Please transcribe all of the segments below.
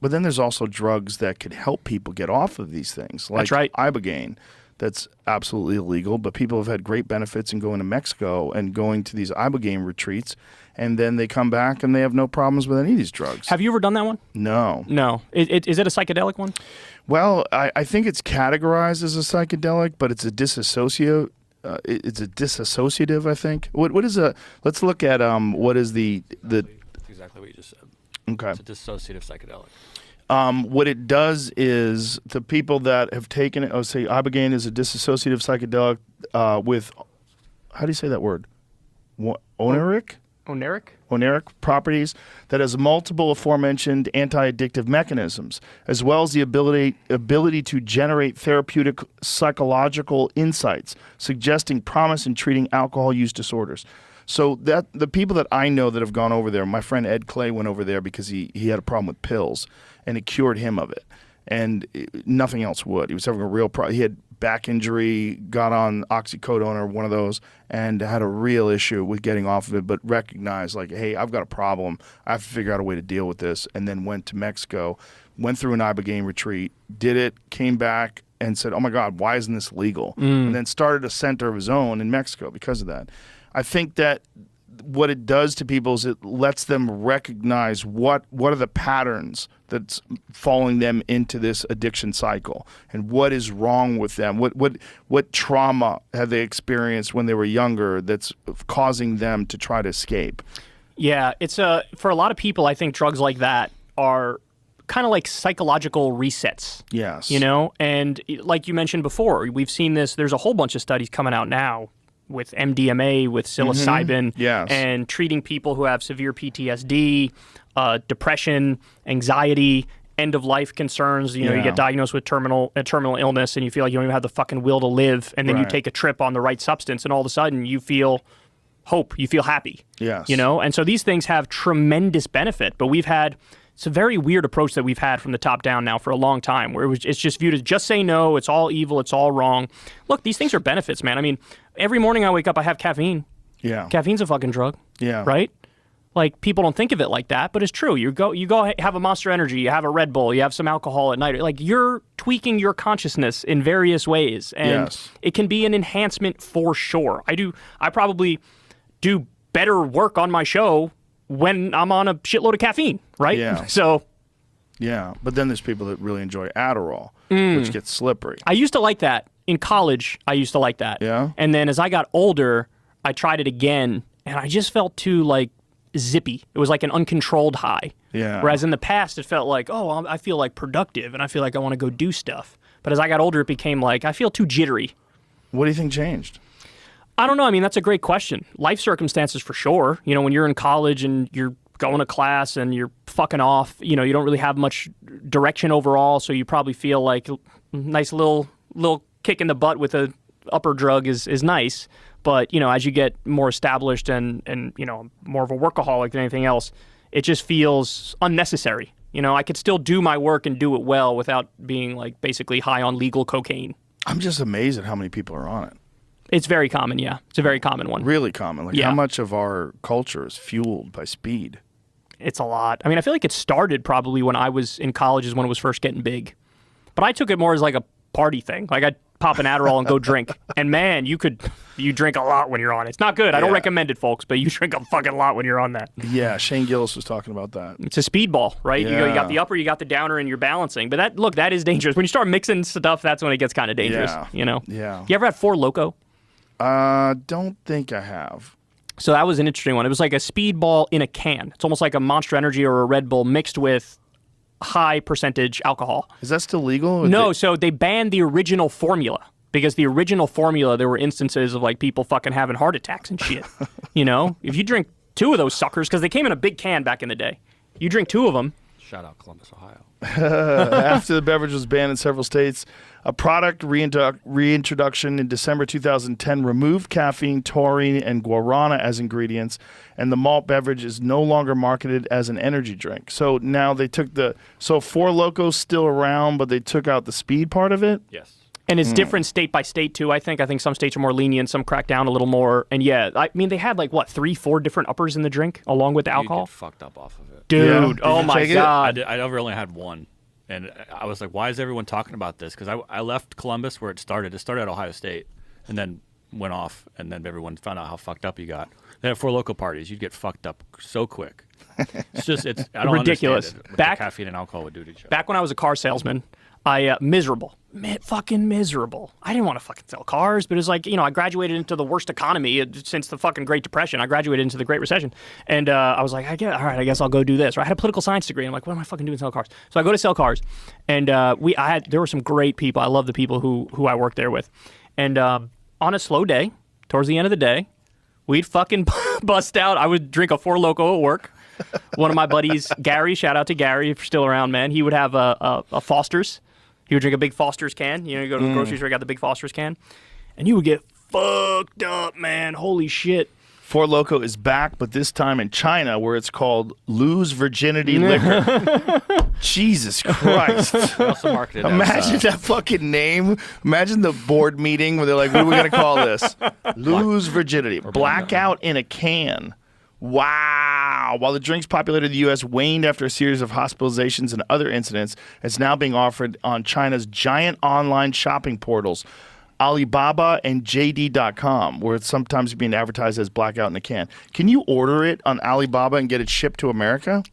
But then there's also drugs that could help people get off of these things, like That's right. Ibogaine. That's absolutely illegal, but people have had great benefits in going to Mexico and going to these Ibogaine retreats, and then they come back and they have no problems with any of these drugs. Have you ever done that one? No. No. Is it a psychedelic one? Well, I think it's categorized as a psychedelic, but it's a dissociative. It's a dissociative, I think. What is a? Let's look at what is the. That's exactly what you just said. Okay. It's a dissociative psychedelic. What it does is the people that have taken it, say Ibogaine is a dissociative psychedelic with, how do you say that word? Oniric? Oniric properties that has multiple aforementioned anti-addictive mechanisms, as well as the ability to generate therapeutic psychological insights, suggesting promise in treating alcohol use disorders. So that the people that I know that have gone over there, my friend Ed Clay went over there because he had a problem with pills, and it cured him of it, and nothing else would. He was having a real problem. He had back injury, got on oxycodone or one of those, and had a real issue with getting off of it, but recognized, like, hey, I've got a problem. I have to figure out a way to deal with this, and then went to Mexico, went through an Ibogaine retreat, did it, came back, and said, oh, my God, why isn't this legal? And then started a center of his own in Mexico because of that. I think that what it does to people is it lets them recognize what are the patterns that's following them into this addiction cycle, and what is wrong with them. What trauma have they experienced when they were younger that's causing them to try to escape? Yeah, it's for a lot of people, I think drugs like that are kind of like psychological resets. Yes. You know, and like you mentioned before, we've seen this. There's a whole bunch of studies coming out now with MDMA, with psilocybin, Yes. and treating people who have severe PTSD, depression, anxiety, end-of-life concerns. You know, you get diagnosed with terminal illness, and you feel like you don't even have the fucking will to live, and then you take a trip on the right substance, and all of a sudden you feel hope, you feel happy. Yes. You know, and so these things have tremendous benefit, but it's a very weird approach that we've had from the top down now for a long time, where it's just viewed as just say no, it's all evil, it's all wrong. Look, these things are benefits, man. I mean, every morning I wake up, I have caffeine. Yeah. Caffeine's a fucking drug. Yeah. Right? Like, people don't think of it like that, but it's true. You go have a Monster Energy, you have a Red Bull, you have some alcohol at night. Like, you're tweaking your consciousness in various ways, and it can be an enhancement for sure. I probably do better work on my show when I'm on a shitload of caffeine, right? Yeah. So, yeah, but then there's people that really enjoy Adderall, which gets slippery. I used to like that. In college, I used to like that. Yeah? And then as I got older, I tried it again, and I just felt too, like, zippy. It was like an uncontrolled high. Yeah. Whereas in the past, it felt like, oh, I feel like productive, and I feel like I want to go do stuff. But as I got older, it became like, I feel too jittery. What do you think changed? I don't know. I mean, that's a great question. Life circumstances for sure. You know, when you're in college and you're going to class and you're fucking off, you know, you don't really have much direction overall, so you probably feel like a nice little kick in the butt with a upper drug is nice. But, you know, as you get more established and you know, more of a workaholic than anything else, it just feels unnecessary. You know, I could still do my work and do it well without being, like, basically high on legal cocaine. I'm just amazed at how many people are on it. It's very common, yeah. It's a very common one. Really common. Like, how much of our culture is fueled by speed? It's a lot. I mean, I feel like it started probably when I was in college is when it was first getting big. But I took it more as like a party thing. Like, I'd pop an Adderall and go drink. And man, you drink a lot when you're on it. It's not good. I don't recommend it, folks, but you drink a fucking lot when you're on that. Yeah, Shane Gillis was talking about that. It's a speedball, right? Yeah. You got the upper, you got the downer, and you're balancing. But that is dangerous. When you start mixing stuff, that's when it gets kind of dangerous, you know? Yeah. You ever had Four Loko? Don't think I have. So that was an interesting one. It was like a speedball in a can. It's almost like a Monster Energy or a Red Bull mixed with high percentage alcohol. Is that still legal? No, so they banned the original formula. Because the original formula, there were instances of like people fucking having heart attacks and shit. You know? If you drink two of those suckers, because they came in a big can back in the day. You drink two of them. Shout out Columbus, Ohio. After the beverage was banned in several states, a product reintroduction in December 2010 removed caffeine, taurine, and guarana as ingredients, and the malt beverage is no longer marketed as an energy drink. So now they took Four Locos still around, but they took out the speed part of it? Yes. And it's different state by state, too, I think. I think some states are more lenient, some crack down a little more. And yeah, I mean, they had like, what, 3-4 different uppers in the drink along with the alcohol? You get fucked up off of it. Dude, Yeah. oh Did you my take it? God. I never only had one. And I was like, why is everyone talking about this? Because I left Columbus where it started. It started at Ohio State and then went off. And then everyone found out how fucked up you got. They had 4 local parties. You'd get fucked up so quick. It's I don't ridiculous. understand what Back- the caffeine and alcohol would do to each other. Back when I was a car salesman, fucking miserable. I didn't want to fucking sell cars, but it was like, I graduated into the worst economy since the fucking Great Depression. I graduated into the Great Recession. And I was like, all right, I guess I'll go do this. Or I had a political science degree. I'm like, what am I fucking doing sell cars? So I go to sell cars. And there were some great people. I love the people who I worked there with. And on a slow day, towards the end of the day, we'd fucking bust out. I would drink a 4 Loko at work. One of my buddies, Gary, shout out to Gary if you're still around, man. He would have a Foster's. He would drink a big Foster's can. You go to the grocery store, got the big Foster's can. And you would get fucked up, man. Holy shit. 4 Loko is back, but this time in China, where it's called Lose Virginity Liquor. Jesus Christ. They also marketed as, Imagine that fucking name. Imagine the board meeting where they're like, what are we going to call this? Lose Virginity. Blackout in a can. Wow. While the drink's popularity in the U.S. waned after a series of hospitalizations and other incidents, it's now being offered on China's giant online shopping portals, Alibaba and JD.com, where it's sometimes being advertised as blackout in a can. Can you order it on Alibaba and get it shipped to America?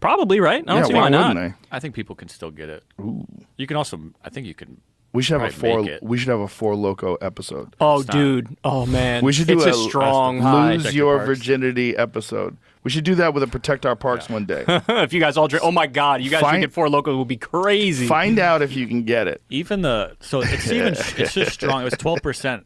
Probably, right? I don't see why not. Wouldn't they? I think people can still get it. Ooh. You can also, I think you can. We should have Probably a 4 Loco episode. Oh, Stop. dude. Oh, man. We should do it's a strong high. Lose Protect Your Your Parks. Virginity episode. We should do that with a Protect Our Parks one day. If you guys all drink, oh my God, you guys drinking 4 Loko will be crazy. Find out if you can get it. Even it's just strong. It was 12%,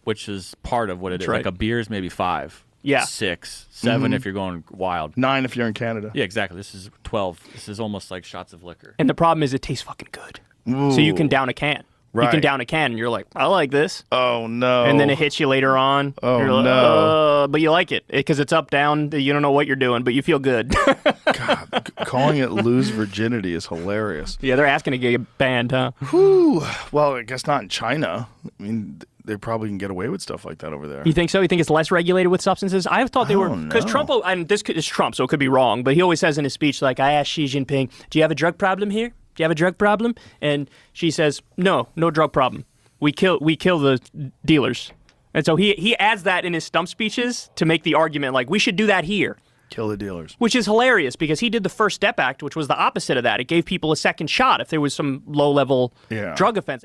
which is part of what it is. right. Like a beer is maybe 5. Yeah. 6, 7 if you're going wild. 9 if you're in Canada. Yeah, exactly. This is 12. This is almost like shots of liquor. And the problem is it tastes fucking good. Ooh. So you can down a can. You Right. can down a can and you're like, I like this. Oh, no. And then it hits you later on. Oh, you're like, no. But you like it because it's up, down. You don't know what you're doing, but you feel good. God, calling it Lose Virginity is hilarious. Yeah, they're asking to get banned, huh? Whew. Well, I guess not in China. I mean, they probably can get away with stuff like that over there. You think so? You think it's less regulated with substances? I thought they were, because know. Trump, and this is Trump, so it could be wrong, but he always says in his speech, like, I asked Xi Jinping, do you have a drug problem here? Do you have a drug problem? And she says, no drug problem. We kill the dealers. And so he adds that in his stump speeches to make the argument, like, we should do that here. Kill the dealers. Which is hilarious because he did the First Step Act, which was the opposite of that. It gave people a second shot if there was some low-level Yeah. drug offense.